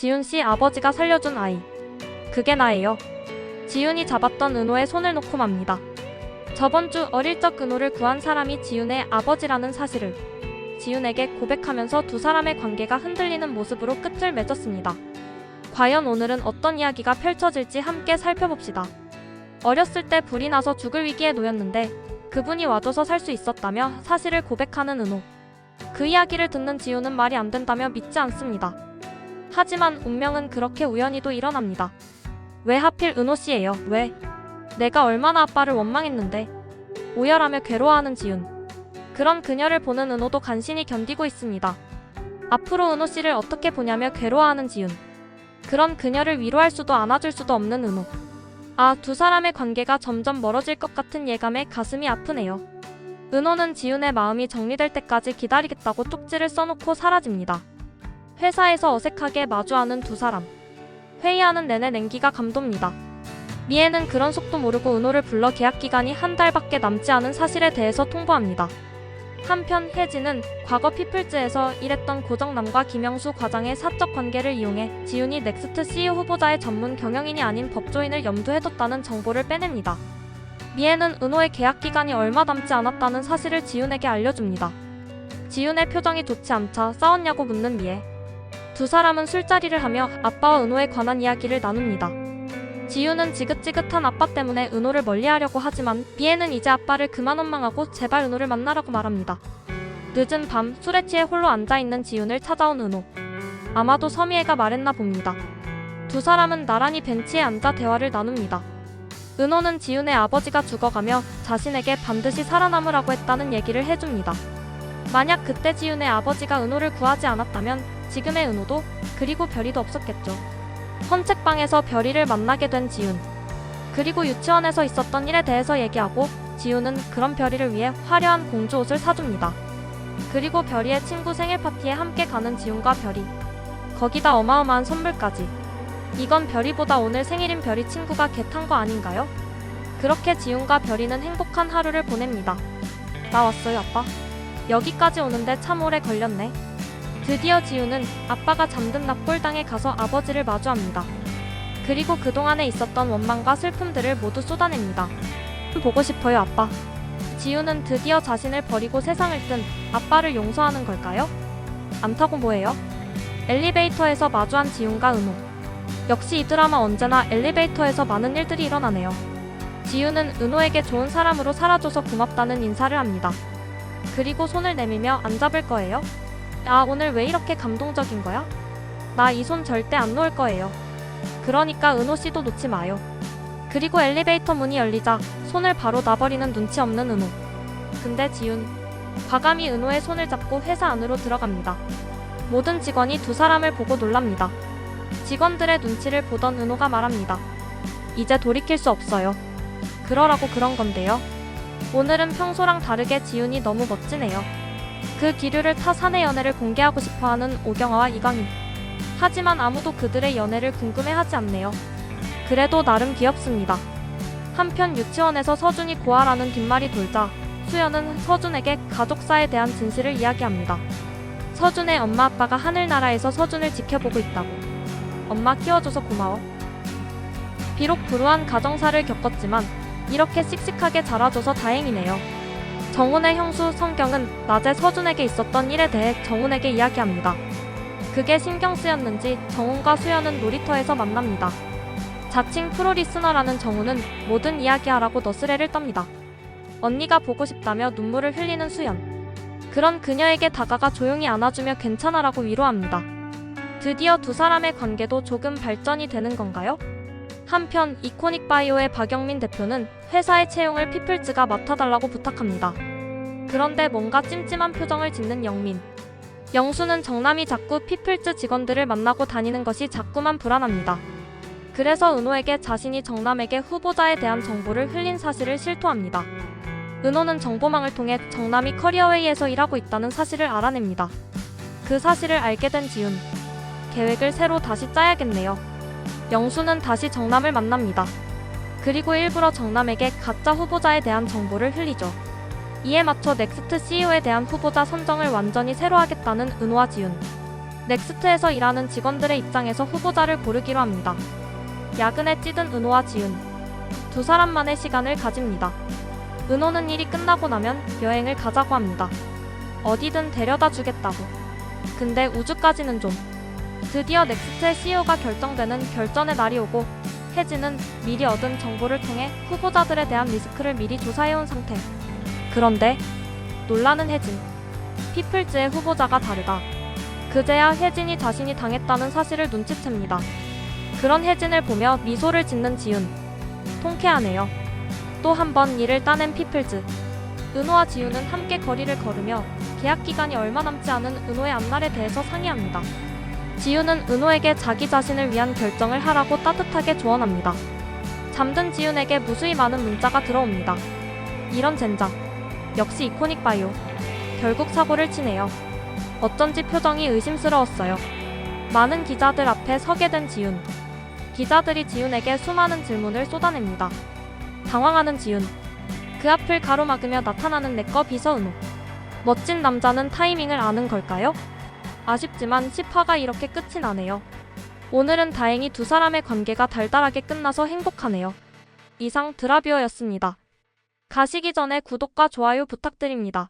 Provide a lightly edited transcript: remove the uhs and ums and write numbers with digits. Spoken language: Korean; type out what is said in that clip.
지훈 씨 아버지가 살려준 아이. 그게 나예요. 지훈이 잡았던 은호의 손을 놓고 맙니다. 저번 주 어릴 적 은호를 구한 사람이 지훈의 아버지라는 사실을 지훈에게 고백하면서 두 사람의 관계가 흔들리는 모습으로 끝을 맺었습니다. 과연 오늘은 어떤 이야기가 펼쳐질지 함께 살펴봅시다. 어렸을 때 불이 나서 죽을 위기에 놓였는데 그분이 와줘서 살 수 있었다며 사실을 고백하는 은호. 그 이야기를 듣는 지훈은 말이 안 된다며 믿지 않습니다. 하지만 운명은 그렇게 우연히도 일어납니다. 왜 하필 은호 씨예요? 왜? 내가 얼마나 아빠를 원망했는데. 오열하며 괴로워하는 지훈. 그런 그녀를 보는 은호도 간신히 견디고 있습니다. 앞으로 은호 씨를 어떻게 보냐며 괴로워하는 지훈. 그런 그녀를 위로할 수도 안아줄 수도 없는 은호. 두 사람의 관계가 점점 멀어질 것 같은 예감에 가슴이 아프네요. 은호는 지훈의 마음이 정리될 때까지 기다리겠다고 쪽지를 써놓고 사라집니다. 회사에서 어색하게 마주하는 두 사람. 회의하는 내내 냉기가 감돕니다. 미애는 그런 속도 모르고 은호를 불러 계약 기간이 한 달밖에 남지 않은 사실에 대해서 통보합니다. 한편 혜진은 과거 피플즈에서 일했던 고정남과 김영수 과장의 사적 관계를 이용해 지훈이 넥스트 CEO 후보자의 전문 경영인이 아닌 법조인을 염두에 뒀다는 정보를 빼냅니다. 미애는 은호의 계약 기간이 얼마 남지 않았다는 사실을 지훈에게 알려줍니다. 지훈의 표정이 좋지 않자 싸웠냐고 묻는 미애. 두 사람은 술자리를 하며 아빠와 은호에 관한 이야기를 나눕니다. 지훈은 지긋지긋한 아빠 때문에 은호를 멀리하려고 하지만 미애는 이제 아빠를 그만 원망하고 제발 은호를 만나라고 말합니다. 늦은 밤 술에 취해 홀로 앉아있는 지훈을 찾아온 은호. 아마도 서미애가 말했나 봅니다. 두 사람은 나란히 벤치에 앉아 대화를 나눕니다. 은호는 지훈의 아버지가 죽어가며 자신에게 반드시 살아남으라고 했다는 얘기를 해줍니다. 만약 그때 지훈의 아버지가 은호를 구하지 않았다면 지금의 은호도 그리고 별이도 없었겠죠. 헌책방에서 별이를 만나게 된 지훈. 그리고 유치원에서 있었던 일에 대해서 얘기하고 지훈은 그런 별이를 위해 화려한 공주 옷을 사줍니다. 그리고 별이의 친구 생일 파티에 함께 가는 지훈과 별이. 거기다 어마어마한 선물까지. 이건 별이보다 오늘 생일인 별이 친구가 개 탄 거 아닌가요? 그렇게 지훈과 별이는 행복한 하루를 보냅니다. 나 왔어요 아빠. 여기까지 오는데 참 오래 걸렸네. 드디어 지훈은 아빠가 잠든 납골당에 가서 아버지를 마주합니다. 그리고 그동안에 있었던 원망과 슬픔들을 모두 쏟아냅니다. 보고 싶어요 아빠. 지훈은 드디어 자신을 버리고 세상을 뜬 아빠를 용서하는 걸까요? 안타고 뭐해요? 엘리베이터에서 마주한 지훈과 은호. 역시 이 드라마 언제나 엘리베이터에서 많은 일들이 일어나네요. 지훈은 은호에게 좋은 사람으로 살아줘서 고맙다는 인사를 합니다. 그리고 손을 내밀며 안 잡을 거예요? 오늘 왜 이렇게 감동적인 거야? 나 이 손 절대 안 놓을 거예요. 그러니까 은호씨도 놓지 마요. 그리고 엘리베이터 문이 열리자 손을 바로 놔버리는 눈치 없는 은호. 근데 지훈. 과감히 은호의 손을 잡고 회사 안으로 들어갑니다. 모든 직원이 두 사람을 보고 놀랍니다. 직원들의 눈치를 보던 은호가 말합니다. 이제 돌이킬 수 없어요. 그러라고 그런 건데요. 오늘은 평소랑 다르게 지훈이 너무 멋지네요. 그 기류를 타 사내 연애를 공개하고 싶어하는 오경아와 이강인. 하지만 아무도 그들의 연애를 궁금해하지 않네요. 그래도 나름 귀엽습니다. 한편 유치원에서 서준이 고아라는 뒷말이 돌자 수연은 서준에게 가족사에 대한 진실을 이야기합니다. 서준의 엄마 아빠가 하늘나라에서 서준을 지켜보고 있다고. 엄마 키워줘서 고마워. 비록 불우한 가정사를 겪었지만 이렇게 씩씩하게 자라줘서 다행이네요. 정훈의 형수 성경은 낮에 서준에게 있었던 일에 대해 정훈에게 이야기합니다. 그게 신경 쓰였는지 정훈과 수연은 놀이터에서 만납니다. 자칭 프로리스너라는 정훈은 모든 이야기하라고 너스레를 떱니다. 언니가 보고 싶다며 눈물을 흘리는 수연. 그런 그녀에게 다가가 조용히 안아주며 괜찮아라고 위로합니다. 드디어 두 사람의 관계도 조금 발전이 되는 건가요? 한편 이코닉바이오의 박영민 대표는 회사의 채용을 피플즈가 맡아달라고 부탁합니다. 그런데 뭔가 찜찜한 표정을 짓는 영민. 영수는 정남이 자꾸 피플즈 직원들을 만나고 다니는 것이 자꾸만 불안합니다. 그래서 은호에게 자신이 정남에게 후보자에 대한 정보를 흘린 사실을 실토합니다. 은호는 정보망을 통해 정남이 커리어웨이에서 일하고 있다는 사실을 알아냅니다. 그 사실을 알게 된 지훈. 계획을 새로 다시 짜야겠네요. 영수는 다시 정남을 만납니다. 그리고 일부러 정남에게 가짜 후보자에 대한 정보를 흘리죠. 이에 맞춰 넥스트 CEO에 대한 후보자 선정을 완전히 새로 하겠다는 은호와 지훈. 넥스트에서 일하는 직원들의 입장에서 후보자를 고르기로 합니다. 야근에 찌든 은호와 지윤. 두 사람만의 시간을 가집니다. 은호는 일이 끝나고 나면 여행을 가자고 합니다. 어디든 데려다 주겠다고. 근데 우주까지는 좀. 드디어 넥스트의 CEO가 결정되는 결전의 날이 오고 혜진은 미리 얻은 정보를 통해 후보자들에 대한 리스크를 미리 조사해온 상태. 그런데 놀라는 혜진. 피플즈의 후보자가 다르다. 그제야 혜진이 자신이 당했다는 사실을 눈치챕니다. 그런 혜진을 보며 미소를 짓는 지윤. 통쾌하네요. 또 한 번 일을 따낸 피플즈. 은호와 지윤은 함께 거리를 걸으며 계약 기간이 얼마 남지 않은 은호의 앞날에 대해서 상의합니다. 지윤은 은호에게 자기 자신을 위한 결정을 하라고 따뜻하게 조언합니다. 잠든 지윤에게 무수히 많은 문자가 들어옵니다. 이런 젠장. 역시 이코닉 바이오. 결국 사고를 치네요. 어쩐지 표정이 의심스러웠어요. 많은 기자들 앞에 서게 된 지윤. 기자들이 지윤에게 수많은 질문을 쏟아냅니다. 당황하는 지윤. 그 앞을 가로막으며 나타나는 내꺼 비서 은호. 멋진 남자는 타이밍을 아는 걸까요? 아쉽지만 10화가 이렇게 끝이 나네요. 오늘은 다행히 두 사람의 관계가 달달하게 끝나서 행복하네요. 이상 드라뷰어였습니다. 가시기 전에 구독과 좋아요 부탁드립니다.